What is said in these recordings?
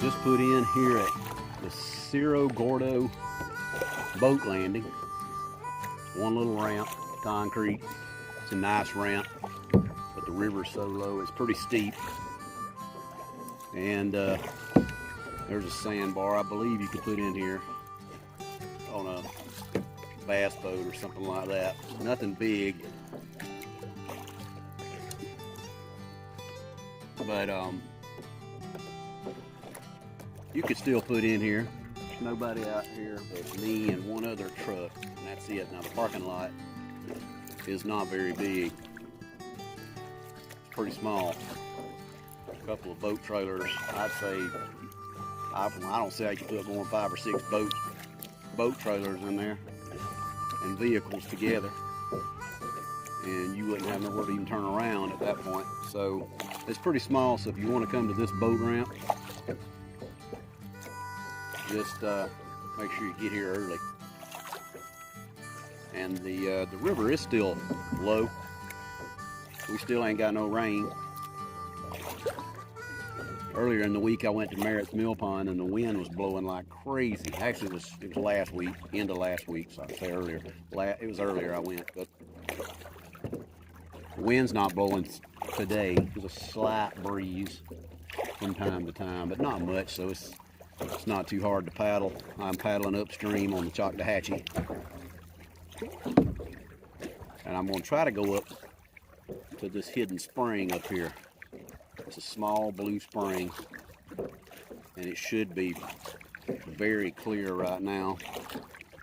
just put in here at the Cerro Gordo boat landing. One little ramp, concrete. It's a nice ramp, but the river's so low, it's pretty steep. And there's a sandbar I believe you could put in here on a bass boat or something like that. Nothing big. But you could still put in here. There's nobody out here but me and one other truck, and that's it. Now the parking lot is not very big. It's pretty small. A couple of boat trailers. I'd say I don't see how you can put more than 5 or 6 boat trailers in there and vehicles together, and you wouldn't have nowhere to even turn around at that point. So it's pretty small. So if you want to come to this boat ramp, just make sure you get here early. And the river is still low. We still ain't got no rain. Earlier in the week, I went to Merritt's Mill Pond, and the wind was blowing like crazy. Actually, it was last week, end of last week, so I'd say earlier. It was earlier I went, but the wind's not blowing today. There's a slight breeze from time to time, but not much, so it's not too hard to paddle. I'm paddling upstream on the CHOCTAWHATCHEE, and I'm going to try to go up to this hidden spring up here. It's a small blue spring, and it should be very clear right now.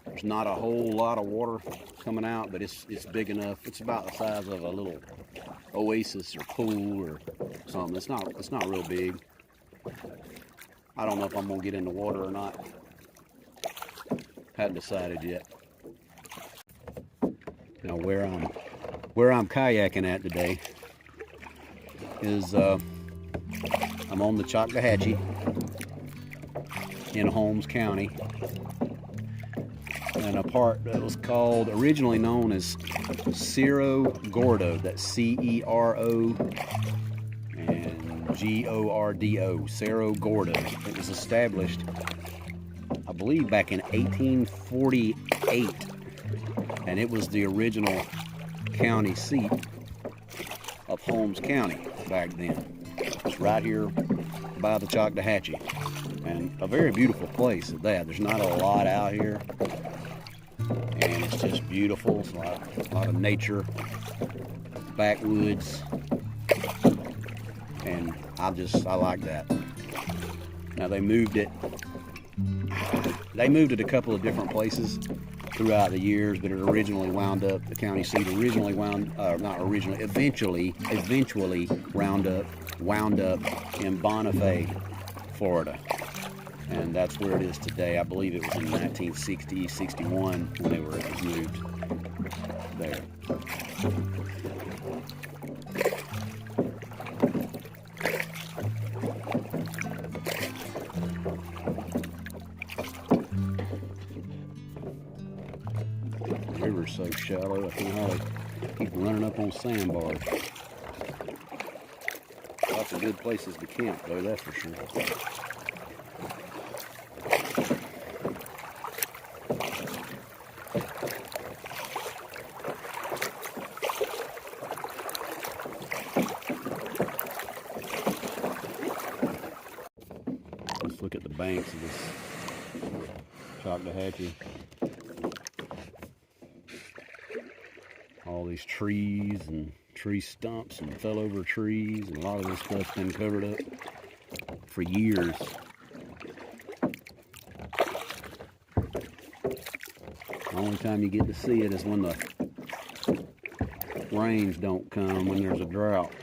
There's not a whole lot of water coming out, but it's big enough. It's about the size of a little Oasis or pool or something. It's not real big. I don't know if I'm gonna get in the water or not. Hadn't decided yet. Now where I'm kayaking at today is I'm on the CHOCTAWHATCHEE in Holmes County, and a part that was called, originally known as Cerro Gordo. That's C-E-R-O and G-O-R-D-O, Cerro Gordo. It was established, I believe, back in 1848, and it was the original county seat of Holmes County back then. It's right here by the CHOCTAWHATCHEE, and a very beautiful place at that. There's not a lot out here, and it's just beautiful. It's a lot of nature, backwoods, and I like that. Now they moved it a couple of different places throughout the years, but it originally wound up, the county seat eventually wound up in Bonifay, Florida. And that's where it is today. I believe it was in 1960, 61 when it was moved there. The river's so shallow, I can hardly keep running up on sandbars. Lots of good places to camp, though, that's for sure. Let's look at the banks of this CHOCTAWHATCHEE. All these trees and tree stumps and fell over trees, and a lot of this stuff's been covered up for years. The only time you get to see it is when the rains don't come, when there's a drought.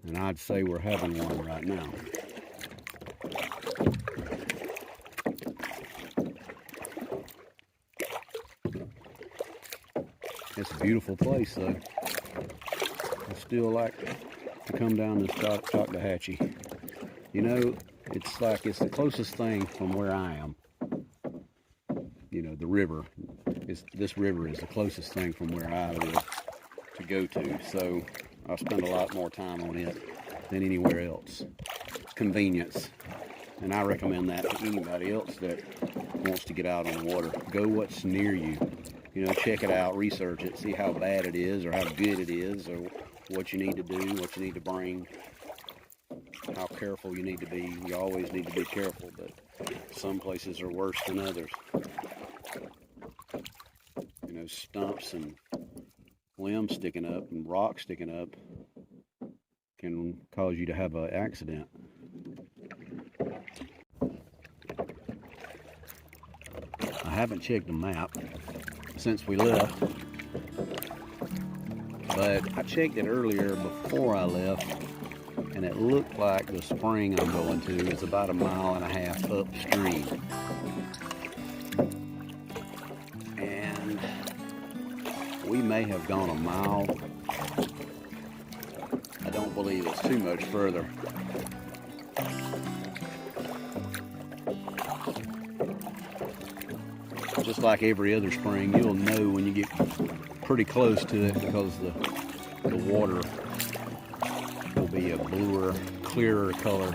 And I'd say we're having one right now. It's a beautiful place, though. I still like to come down this CHOCTAWHATCHEE. You know, it's like it's the closest thing from where I am. You know, the river. This river is the closest thing from where I live to go to. So I spend a lot more time on it than anywhere else. It's convenience. And I recommend that to anybody else that wants to get out on the water. Go what's near you. You know, check it out, research it, see how bad it is or how good it is, or what you need to do, what you need to bring, how careful you need to be. You always need to be careful, but some places are worse than others. You know, stumps and limbs sticking up and rocks sticking up can cause you to have an accident. I haven't checked the map since we left, but I checked it earlier before I left, and it looked like the spring I'm going to is about 1.5 miles upstream. And we may have gone 1 mile. I don't believe it's too much further. Just like every other spring, you'll know when you get pretty close to it, because the water will be a bluer, clearer color.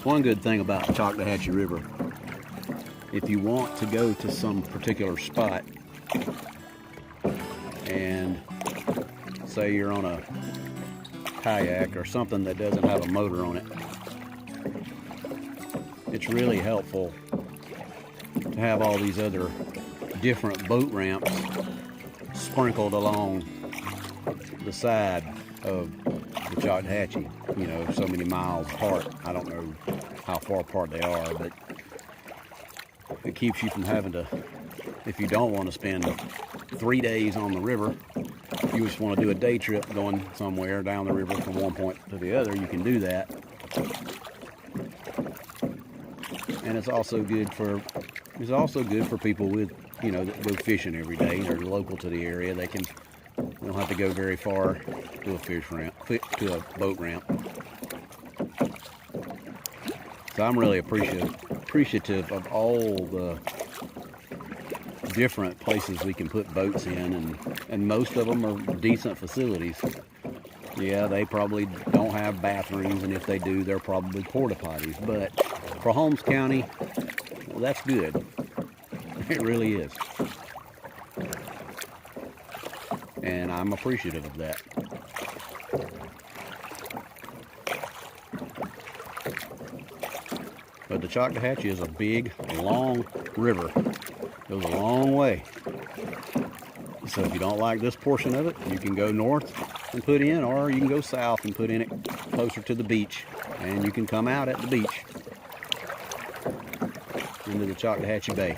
One good thing about the CHOCTAWHATCHEE River, if you want to go to some particular spot, and say you're on a kayak or something that doesn't have a motor on it, it's really helpful to have all these other different boat ramps sprinkled along the side of the CHOCTAWHATCHEE, you know, so many miles apart. I don't know how far apart they are, but it keeps you from having to, if you don't want to spend 3 days on the river, if you just want to do a day trip going somewhere down the river from one point to the other, you can do that. And it's also good for people with, you know, that go fishing every day. They're local to the area. They don't have to go very far to a fish ramp, to a boat ramp. So I'm really appreciative of all the different places we can put boats in, and most of them are decent facilities. Yeah, they probably don't have bathrooms, and if they do, they're probably porta potties. But for Holmes County, well, that's good. It really is. And I'm appreciative of that. But the CHOCTAWHATCHEE is a big, long river. It goes a long way. So if you don't like this portion of it, you can go north and put in, or you can go south and put in it closer to the beach. And you can come out at the beach into the CHOCTAWHATCHEE Bay.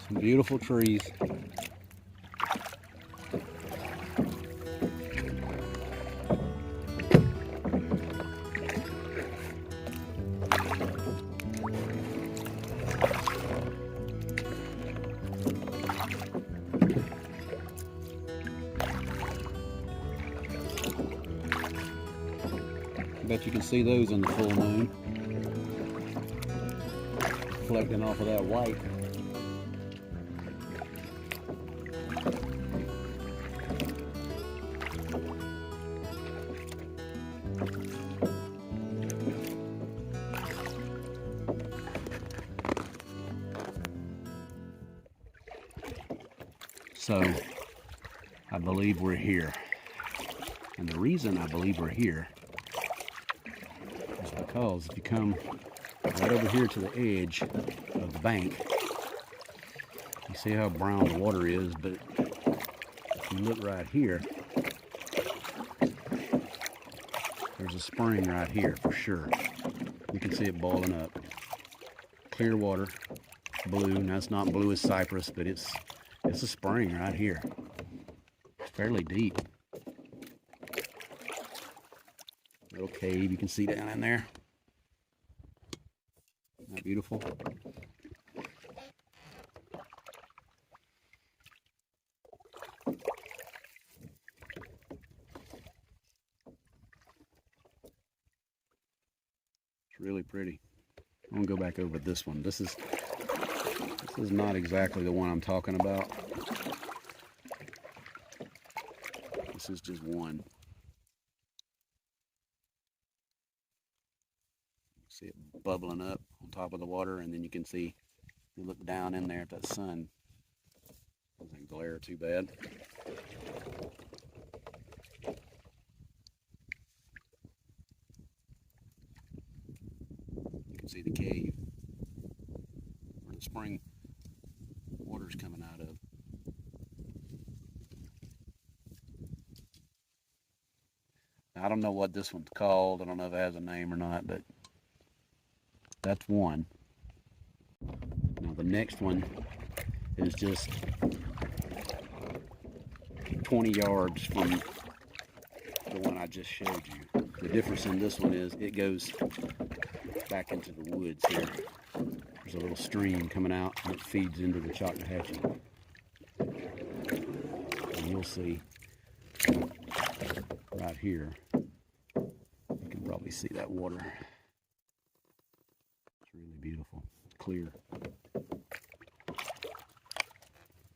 Some beautiful trees. I bet you can see those in the full moon, reflecting off of that white. So I believe we're here. And the reason I believe we're here is because if you come right over here to the edge of the bank, you see how brown the water is, but if you look right here, there's a spring right here for sure. You can see it boiling up. Clear water, blue. Now it's not blue as cypress, but it's a spring right here. It's fairly deep. Little cave you can see down in there. Isn't that beautiful? It's really pretty. I'm gonna go back over this one. This is not exactly the one I'm talking about. This is just one. See it bubbling up on top of the water, and then you can see, you look down in there at that sun. Doesn't glare too bad. You can see the cave where the spring water's coming out of. Now, I don't know what this one's called. I don't know if it has a name or not, but that's one. Now the next one is just 20 yards from the one I just showed you. The difference in this one is it goes back into the woods here. There's a little stream coming out and it feeds into the CHOCTAWHATCHEE. And you'll see right here, you can probably see that water. It's really beautiful. It's clear.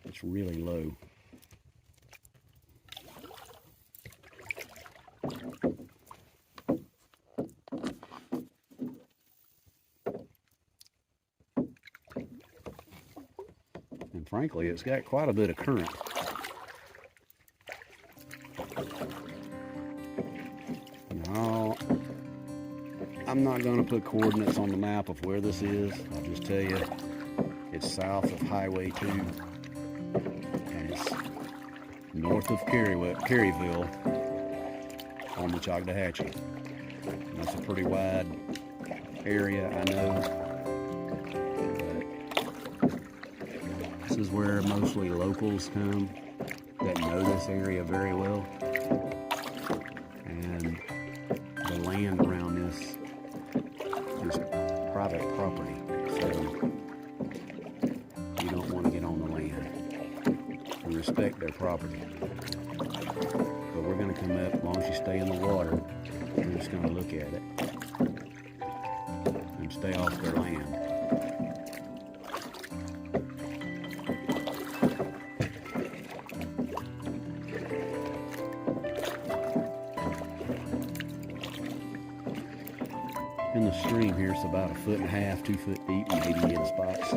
It's really low. And frankly, it's got quite a bit of current. Now, I'm not going to put coordinates on the map of where this is. I'll just tell you, it's south of Highway 2, and it's north of CARYVILLE on the CHOCTAWHATCHEE. And that's a pretty wide area, I know. This is where mostly locals come that know this area very well. And the land around this is private property, so you don't want to get on the land. We respect their property. But we're going to come up, as long as you stay in the water, we're just going to look at it and stay off their land. In the stream here, it's about 1.5 feet, 2 foot deep, maybe in spots.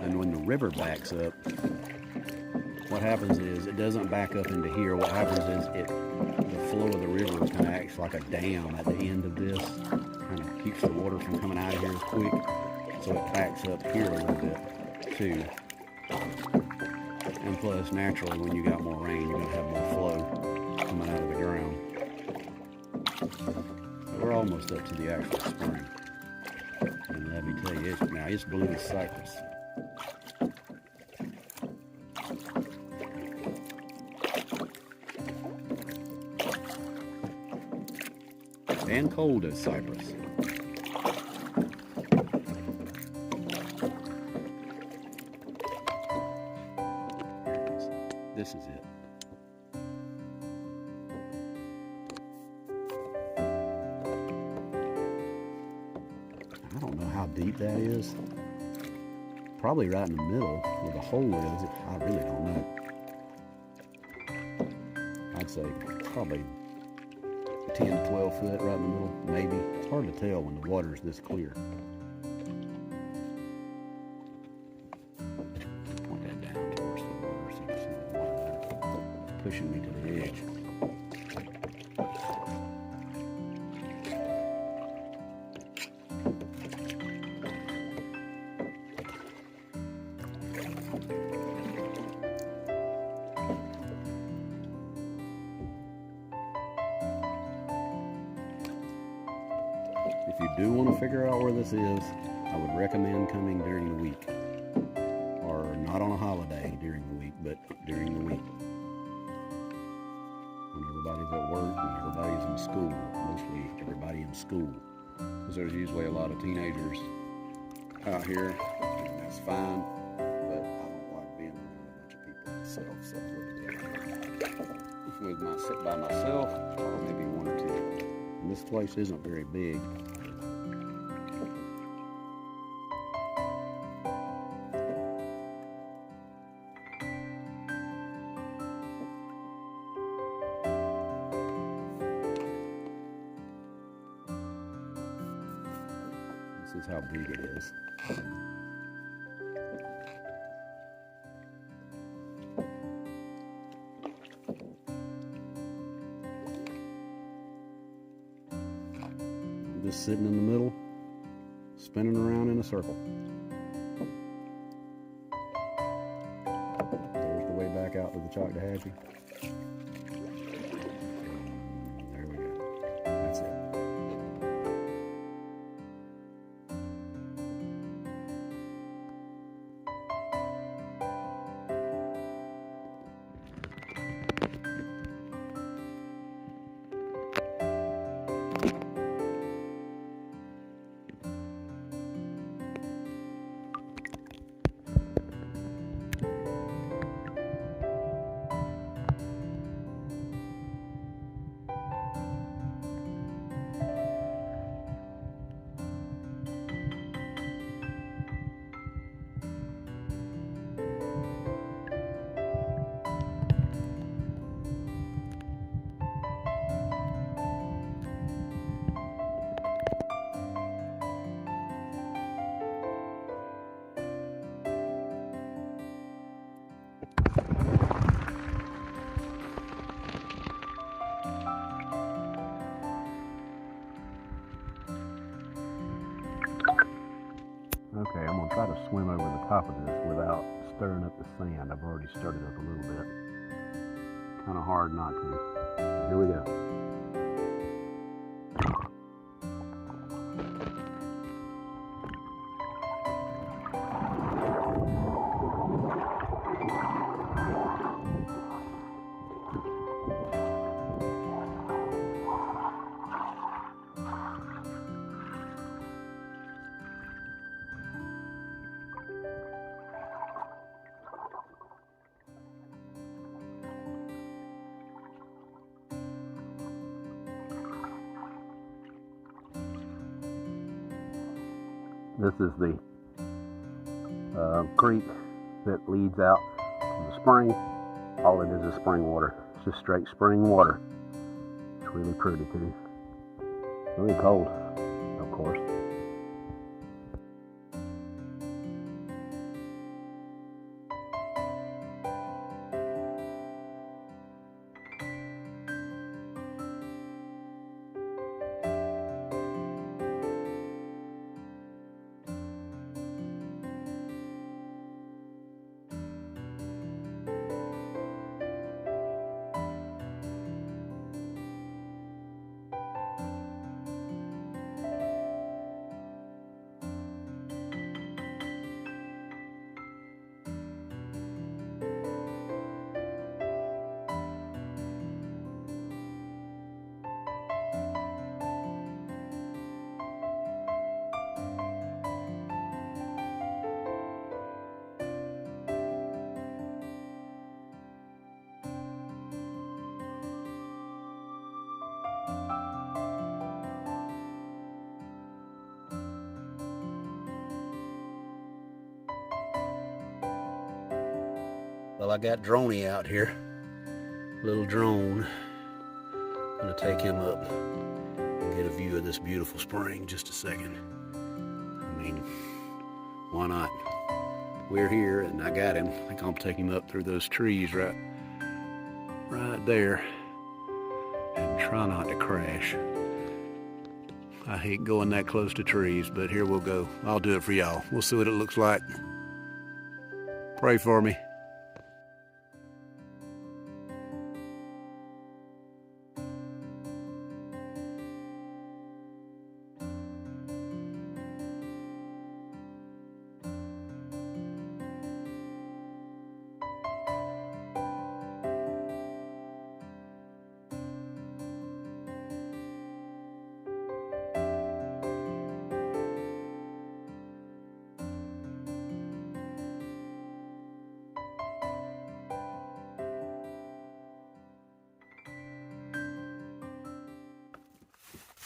And when the river backs up, what happens is it doesn't back up into here. What happens is the flow of the river kind of acts like a dam at the end of this. Kind of keeps the water from coming out of here as quick. So it backs up here a little bit too. And plus, naturally, when you got more rain, you're going to have more flow coming out of the ground. But we're almost up to the actual spring. And let me tell you, it's blue as cypress. And cold as cypress. deep that is. Probably right in the middle where the hole is. I really don't know. I'd say probably 10 to 12 foot right in the middle, maybe. It's hard to tell when the water is this clear. Point that down towards the water so you can see the water there. It's pushing me to the edge. If you do want to figure out where this is, I would recommend coming during the week. Or not on a holiday during the week, but during the week. When everybody's at work and everybody's in school, mostly everybody in school. Because there's usually a lot of teenagers out here, and that's fine. But I don't like being around a bunch of people myself, so sit by myself, or maybe one or two. And this place isn't very big. This is how big it is. I'm just sitting in the middle, spinning around in a circle. There's the way back out to the CHOCTAWHATCHEE. There we go. That's it. Okay, I'm going to try to swim over the top of this without stirring up the sand. I've already stirred it up a little bit. Kind of hard not to. Here we go. This is the creek that leads out to the spring. All it is spring water. It's just straight spring water. It's really pretty too. Really cold, of course. Well, I got Droney out here. Little drone. I'm gonna take him up and get a view of this beautiful spring. Just a second. I mean, why not? We're here and I got him. I think I'll take him up through those trees right there and try not to crash. I hate going that close to trees, but here we'll go. I'll do it for y'all. We'll see what it looks like. Pray for me.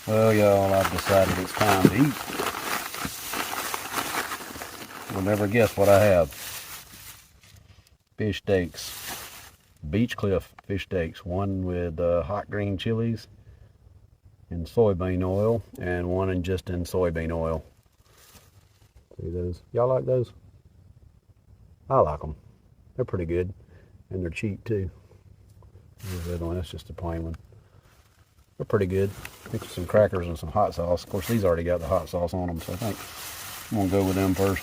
Well, y'all, I've decided it's time to eat. You'll never guess what I have. Fish steaks. Beach Cliff fish steaks. One with hot green chilies and soybean oil, and one in just in soybean oil. See those? Y'all like those? I like them. They're pretty good, and they're cheap too. Here's the other one. That's just a plain one. They're pretty good. Mix some crackers and some hot sauce. Of course, these already got the hot sauce on them, so I think I'm gonna go with them first.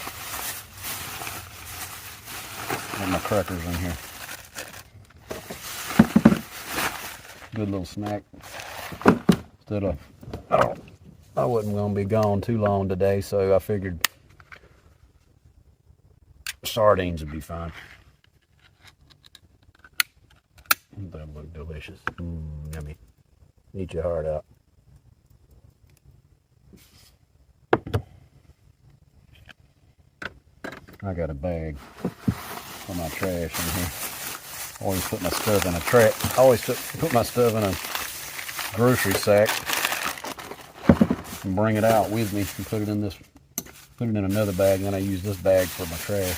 Got my crackers in here. Good little snack. Instead of, I wasn't gonna be gone too long today, so I figured sardines would be fine. That look delicious. Yummy. Eat your heart out. I got a bag for my trash in here. Always put my stuff in a trash. I always put my stuff in a grocery sack and bring it out with me and put it in another bag, and then I use this bag for my trash.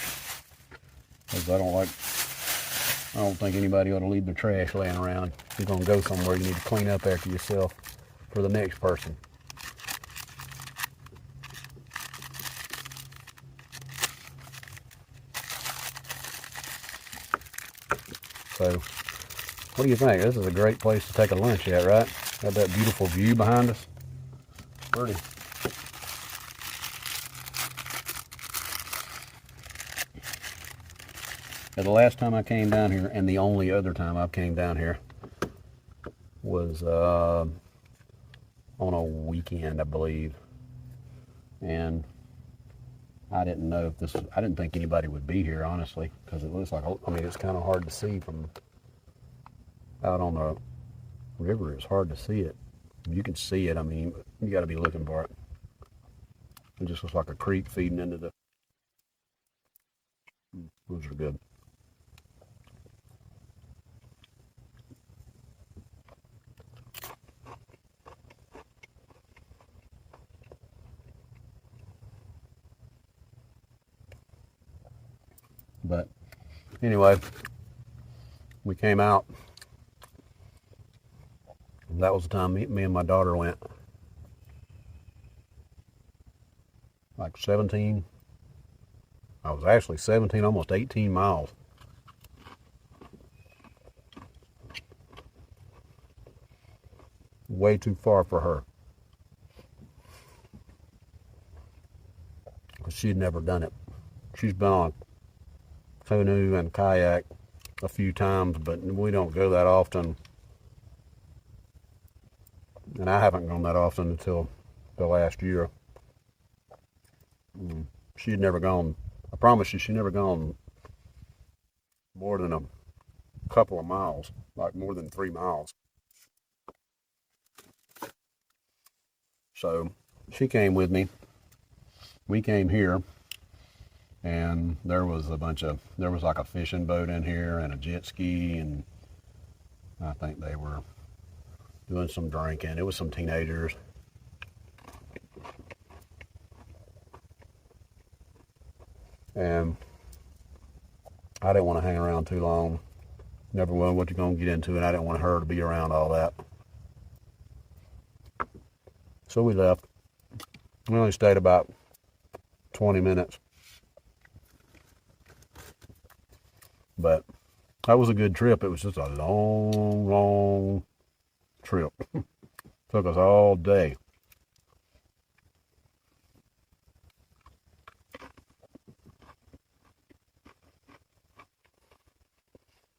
Because I don't think anybody ought to leave their trash laying around. If you're gonna go somewhere, you need to clean up after yourself for the next person. So, what do you think? This is a great place to take a lunch at, right? Got that beautiful view behind us. Pretty. Now, the last time I came down here, and the only other time I came down here, was on a weekend, I believe. And I didn't know if I didn't think anybody would be here, honestly, because it looks like, I mean, it's kind of hard to see from out on the river. It's hard to see it. You can see it, I mean, you got to be looking for it. It just looks like a creek feeding into the... Those are good. But anyway, we came out. That was the time me and my daughter went. Like 17. I was actually 17, almost 18 miles. Way too far for her. Because she had never done it. She's been on canoe and kayak a few times, but we don't go that often. And I haven't gone that often until the last year. She had never gone, I promise you, she never gone more than a couple of miles, like more than 3 miles. So she came with me. We came here, and there was like a fishing boat in here and a jet ski, and I think they were doing some drinking. It was some teenagers. And I didn't want to hang around too long. Never know what you're going to get into, and I didn't want her to be around all that. So we left. We only stayed about 20 minutes. But that was a good trip. It was just a long, long trip. Took us all day.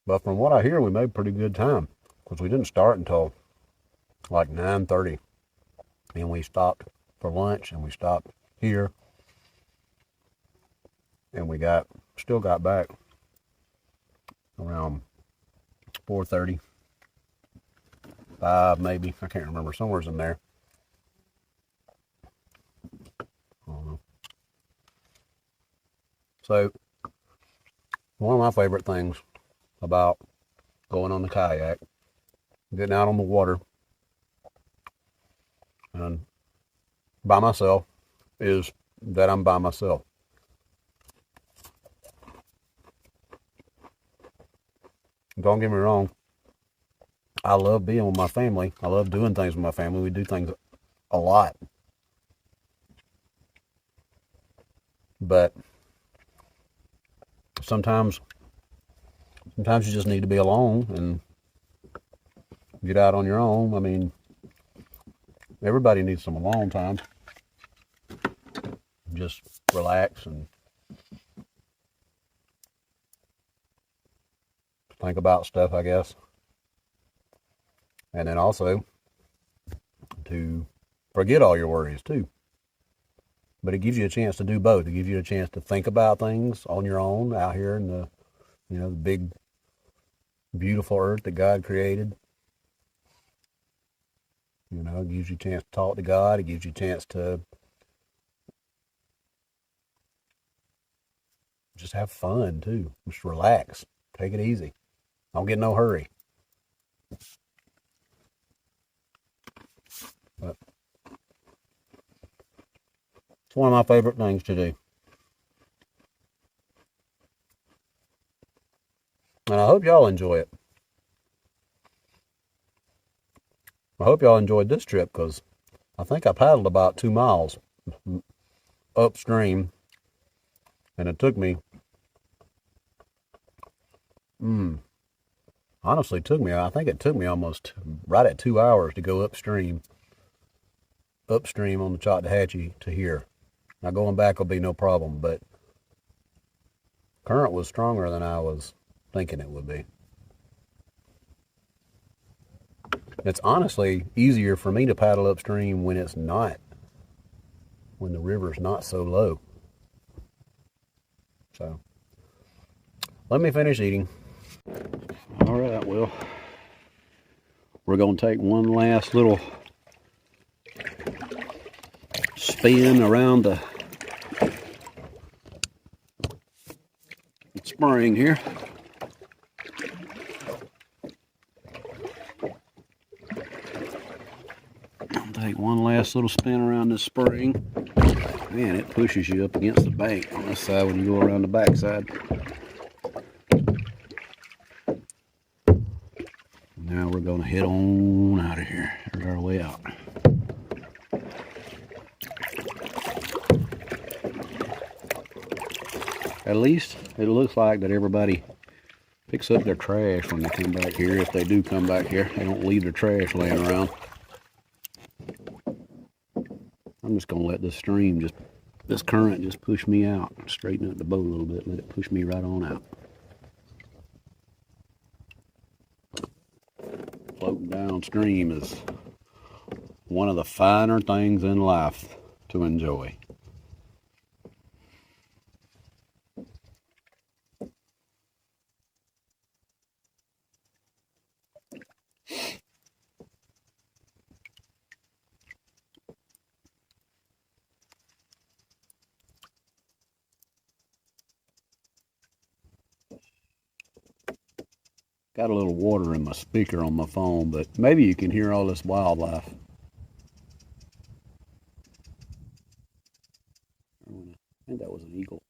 But from what I hear, we made pretty good time. Because we didn't start until like 9:30. And we stopped for lunch, and we stopped here. And we still got back around 4:30. 5 maybe. I can't remember. Somewhere's in there. I don't know. So, one of my favorite things about going on the kayak, getting out on the water, and by myself, is that I'm by myself. Don't get me wrong. I love being with my family. I love doing things with my family. We do things a lot. But sometimes you just need to be alone and get out on your own. I mean, everybody needs some alone time. Just relax and think about stuff, I guess. And then also to forget all your worries too. But it gives you a chance to do both. It gives you a chance to think about things on your own out here in the, the big, beautiful earth that God created. It gives you a chance to talk to God. It gives you a chance to just have fun too. Just relax. Take it easy. Don't get in no hurry. But it's one of my favorite things to do. And I hope y'all enjoy it. I hope y'all enjoyed this trip, because I think I paddled about 2 miles upstream, and it took me, honestly I think it took me almost right at 2 hours to go upstream on the CHOCTAWHATCHEE to here. Now going back will be no problem, but current was stronger than I was thinking it would be. It's honestly easier for me to paddle upstream when the river's not so low. So, let me finish eating. All right, well, we're going to take one last little spin around the spring here. Take one last little spin around this spring. Man, it pushes you up against the bank on this side when you go around the back side. Now we're going to head on out of here. Here's our way out. At least it looks like that everybody picks up their trash when they come back here. If they do come back here, they don't leave their trash laying around. I'm just going to let this current just push me out. Straighten up the boat a little bit, let it push me right on out. Floating downstream is one of the finer things in life to enjoy. Got a little water in my speaker on my phone, but maybe you can hear all this wildlife. I think that was an eagle.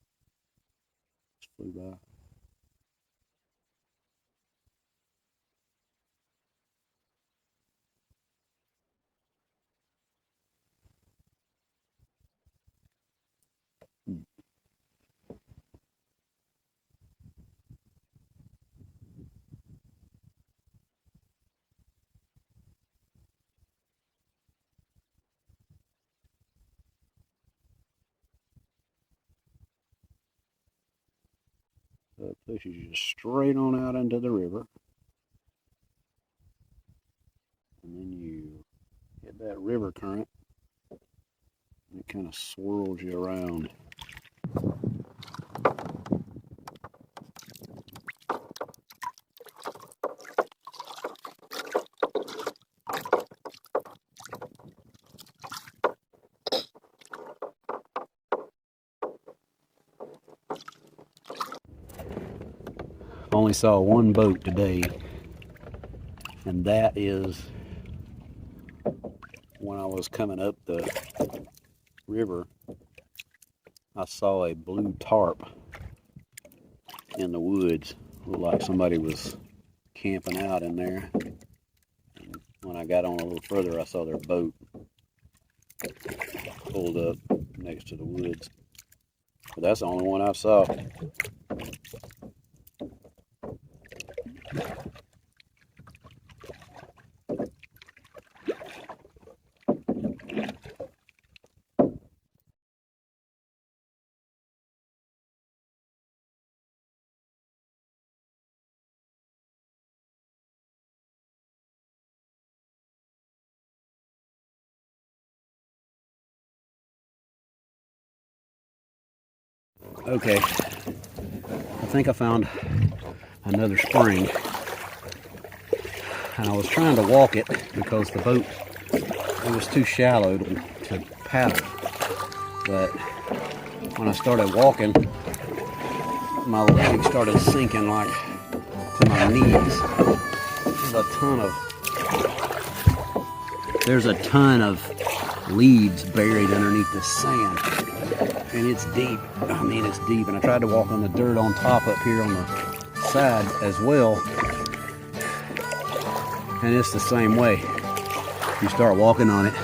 Just flew by. Pushes you straight on out into the river. And then you hit that river current. And it kind of swirls you around. Only saw one boat today, and that is when I was coming up the river. I saw a blue tarp in the woods. Looked like somebody was camping out in there. And when I got on a little further, I saw their boat pulled up next to the woods. But that's the only one I saw. Okay, I think I found another spring, and I was trying to walk it because the boat, it was too shallow to paddle. But when I started walking, my legs started sinking like to my knees. There's a ton of leaves buried underneath the sand, and it's deep. I mean, it's deep. And I tried to walk on the dirt on top up here on the side as well, and it's the same way. You start walking on it,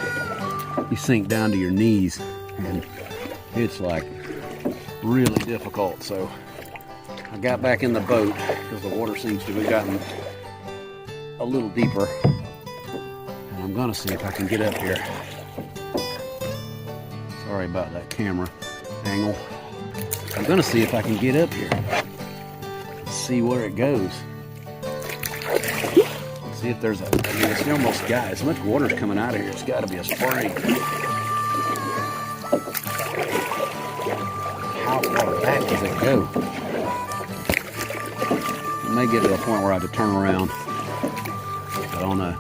you sink down to your knees, and it's like really difficult. So I got back in the boat because the water seems to have gotten a little deeper, and I'm gonna see if I can get up here. Sorry about that camera angle. I'm gonna see if I can get up here, see where it goes, see if there's it's almost got as much water's coming out of here. It's got to be a spring. How far back does it go? It may get to a point where I have to turn around. I don't know.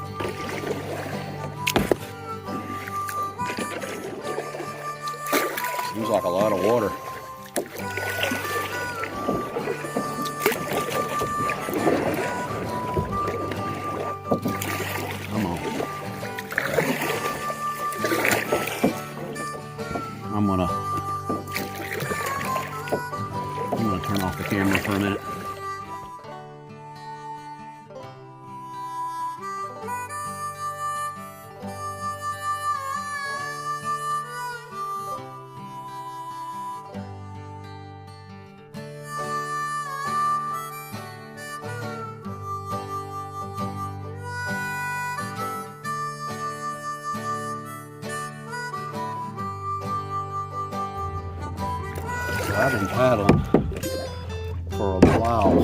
Seems like a lot of water. Come on. I'm gonna turn off the camera for a minute. I've been paddling for a while,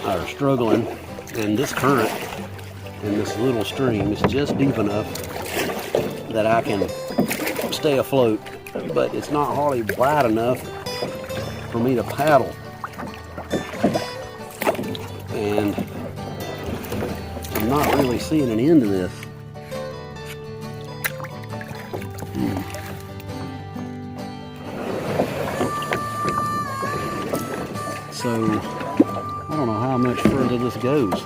or struggling, and this current in this little stream is just deep enough that I can stay afloat, but it's not hardly wide enough for me to paddle. And I'm not really seeing an end to this. So, I don't know how much further this goes.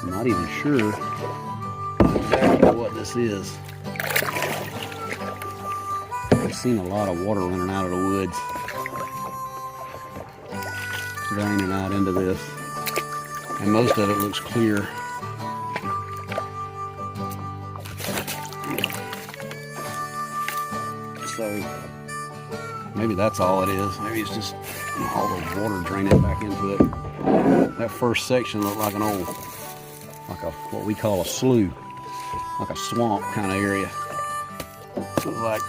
I'm not even sure exactly what this is. I've seen a lot of water running out of the woods, draining out into this, and most of it looks clear. So, maybe that's all it is. Maybe it's just all the water draining back into it. That first section looked like an old, like what we call a slough, like a swamp kind of area. Like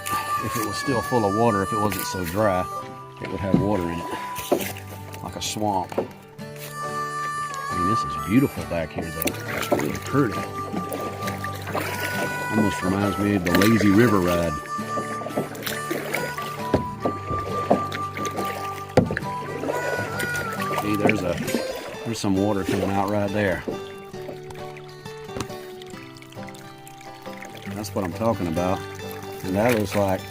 if it was still full of water, if it wasn't so dry, it would have water in it, like a swamp. I mean, this is beautiful back here, though. It's really pretty. Almost reminds me of the lazy river ride. See, there's some water coming out right there. That's what I'm talking about. And that looks like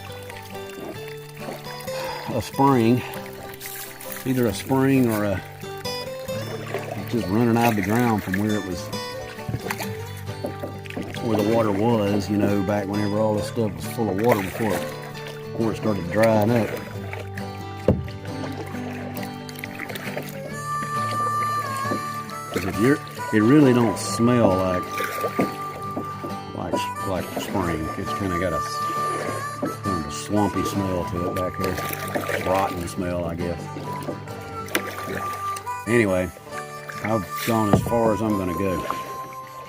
a spring, either a spring or a just running out of the ground from where it was, where the water was, you know, back whenever all this stuff was full of water before it started drying up. It really don't smell like spring. It's kind of got a swampy smell to it back here. Rotten smell, I guess. Anyway, I've gone as far as I'm going to go.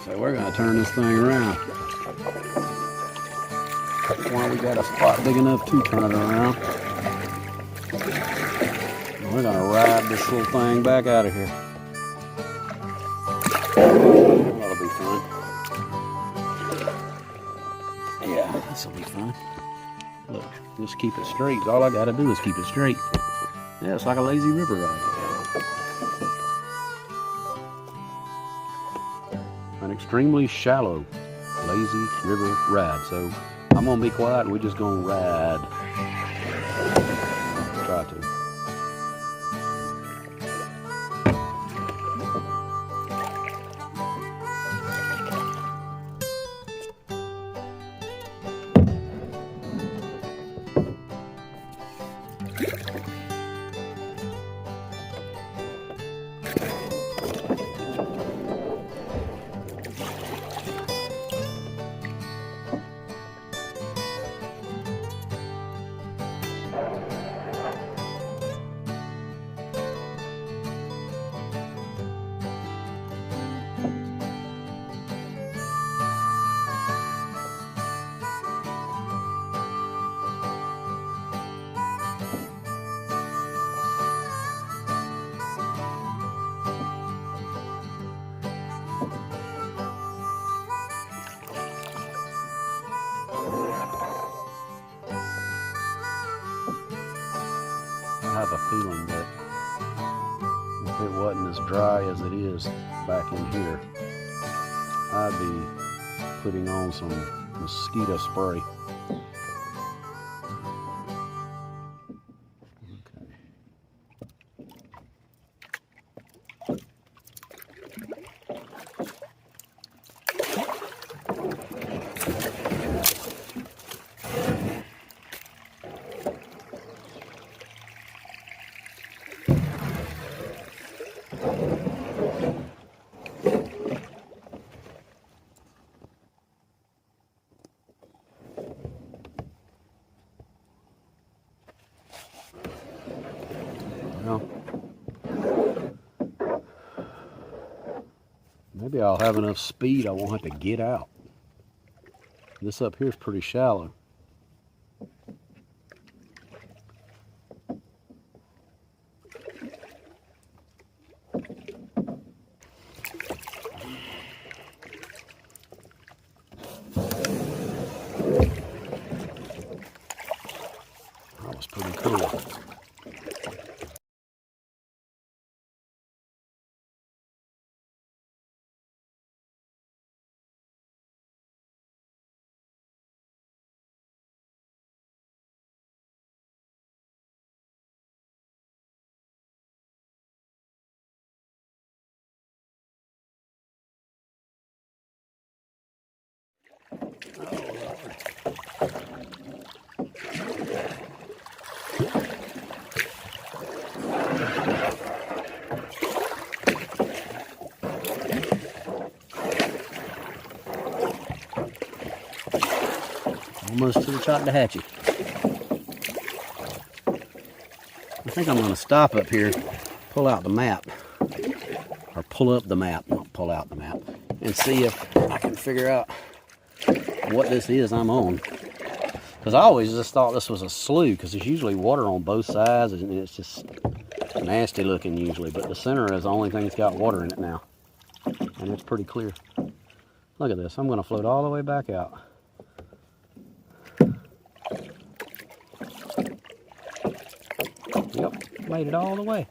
So we're going to turn this thing around. Well, we got a spot big enough to turn it around. And we're going to ride this little thing back out of here. That'll be fun. Yeah, this will be fun. Look, just keep it straight. All I got to do is keep it straight. Yeah, it's like a lazy river ride. An extremely shallow, lazy river ride. So I'm going to be quiet and we're just going to ride. Try to. I have a feeling that if it wasn't as dry as it is back in here, I'd be putting on some mosquito spray. Well, maybe I'll have enough speed I won't have to get out. This up here is pretty shallow. That was pretty cool. Almost to the CHOCTAWHATCHEE. I think I'm going to stop up here, pull out the map, or pull up the map, not pull out the map, and see if I can figure out what this is I'm on. Because I always just thought this was a slough, because there's usually water on both sides, and it's just nasty looking usually. But the center is the only thing that's got water in it now, and it's pretty clear. Look at this. I'm going to float all the way back out. Yep, made it all the way.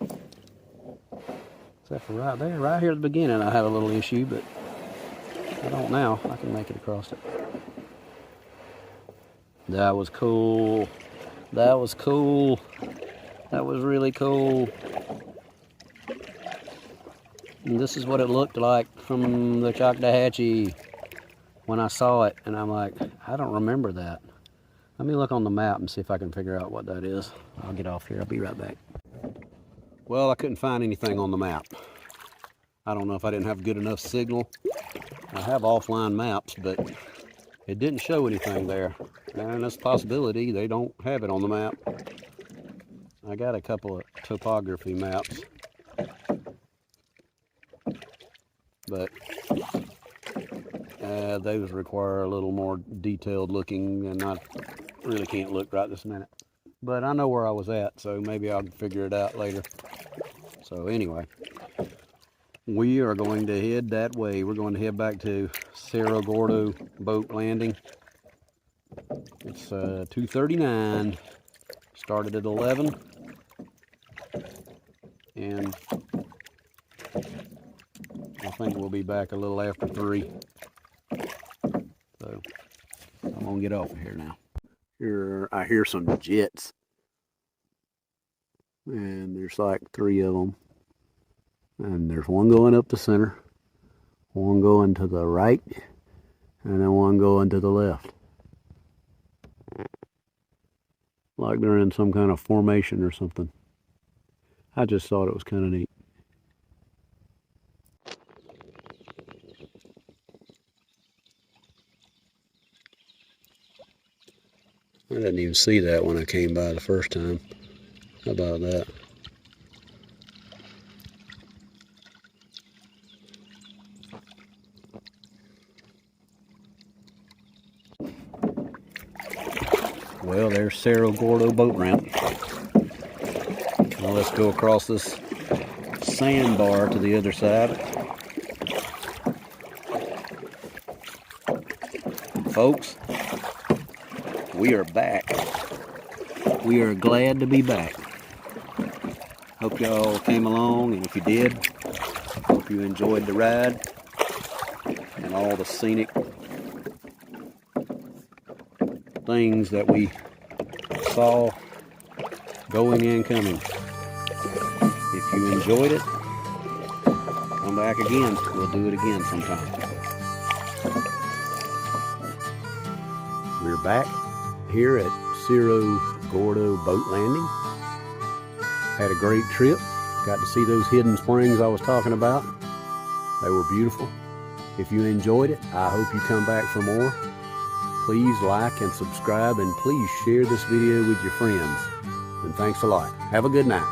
Except for right there. Right here at the beginning I had a little issue, but I don't now. I can make it across it. That was cool. That was cool. That was really cool. And this is what it looked like from the CHOCTAWHATCHEE when I saw it, and I'm like, I don't remember that. Let me look on the map and see if I can figure out what that is. I'll get off here. I'll be right back. Well, I couldn't find anything on the map. I don't know if I didn't have good enough signal. I have offline maps, but it didn't show anything there. And there's a possibility they don't have it on the map. I got a couple of topography maps, but those require a little more detailed looking, and I really can't look right this minute. But I know where I was at, so maybe I'll figure it out later. So anyway, we are going to head that way. We're going to head back to Cerro Gordo boat landing. It's 2:39. Started at 11, and I think we'll be back a little after 3. So I'm gonna get off of here now. Here I hear some jets, and there's like 3 of them, and there's one going up the center, one going to the right, and then one going to the left. Like they're in some kind of formation or something. I just thought it was kind of neat. I didn't even see that when I came by the first time. How about that? Well, there's Cerro Gordo boat ramp. Now let's go across this sandbar to the other side. Folks, we are back. We are glad to be back. Hope y'all came along, and if you did, hope you enjoyed the ride and all the scenic things that we saw going and coming. If you enjoyed it, come back again. We'll do it again sometime. We're back here at Cerro Gordo boat landing. Had a great trip. Got to see those hidden springs I was talking about. They were beautiful. If you enjoyed it, I hope you come back for more. Please like and subscribe, and please share this video with your friends. And thanks a lot. Have a good night.